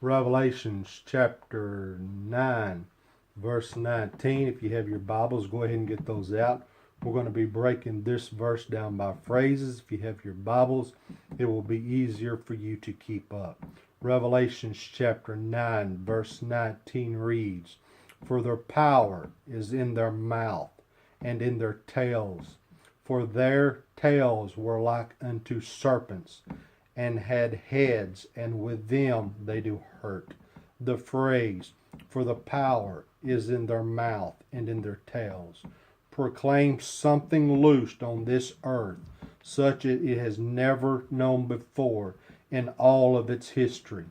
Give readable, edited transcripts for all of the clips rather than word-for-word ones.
Revelations chapter 9, verse 19. If you have your Bibles, go ahead and get those out. We're going to be breaking this verse down by phrases. If you have your Bibles, it will be easier for you to keep up. Revelations chapter 9, verse 19 reads, "For their power is in their mouth and in their tails. For their tails were like unto serpents, and had heads, and with them they do hurt." The phrase, "for the power is in their mouth and in their tails," proclaims something loosed on this earth, such as it has never known before in all of its history.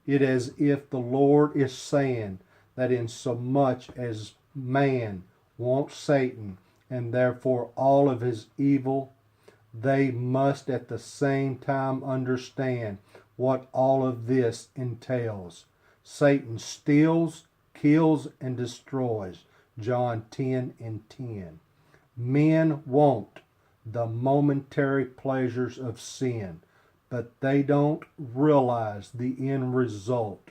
It is as if the Lord is saying that in so much as man wants Satan, and therefore all of his evil, they must at the same time understand what all of this entails. Satan steals, kills, and destroys. John 10 and 10. Men want the momentary pleasures of sin, but they don't realize the end result.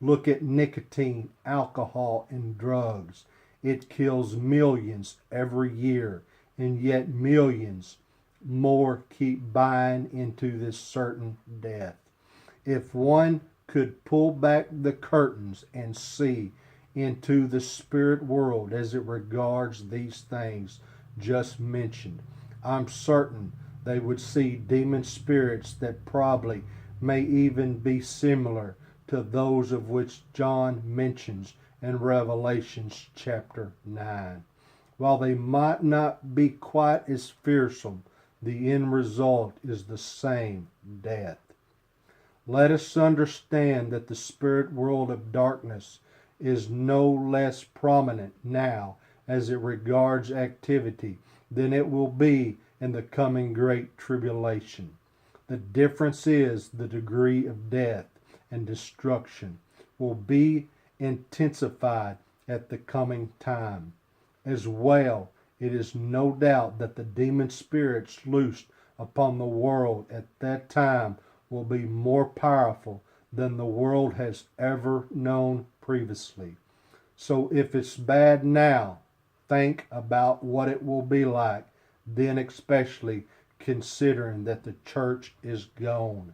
Look at nicotine, alcohol, and drugs. It kills millions every year, and yet millions more keep buying into this certain death. If one could pull back the curtains and see into the spirit world as it regards these things just mentioned, I'm certain they would see demon spirits that probably may even be similar to those of which John mentions in Revelation chapter 9. While they might not be quite as fearsome, the end result is the same: death. Let us understand that the spirit world of darkness is no less prominent now as it regards activity than it will be in the coming great tribulation. The difference is the degree of death and destruction will be intensified at the coming time. As well, it is no doubt that the demon spirits loosed upon the world at that time will be more powerful than the world has ever known previously. So if it's bad now, think about what it will be like then, especially considering that the church is gone.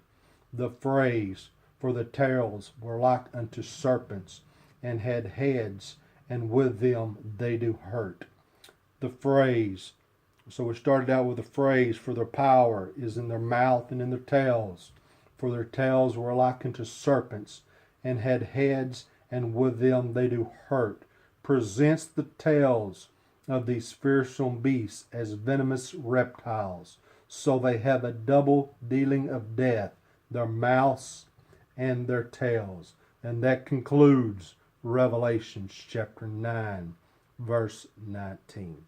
The phrase, "for the tails were like unto serpents, and had heads, and with them they do hurt." The phrase, so we started out with the phrase, "for their power is in their mouth and in their tails. For their tails were like unto serpents, and had heads, and with them they do hurt," presents the tails of these fearsome beasts as venomous reptiles. So they have a double dealing of death, their mouths and their tails. And that concludes Revelation chapter 9, verse 19.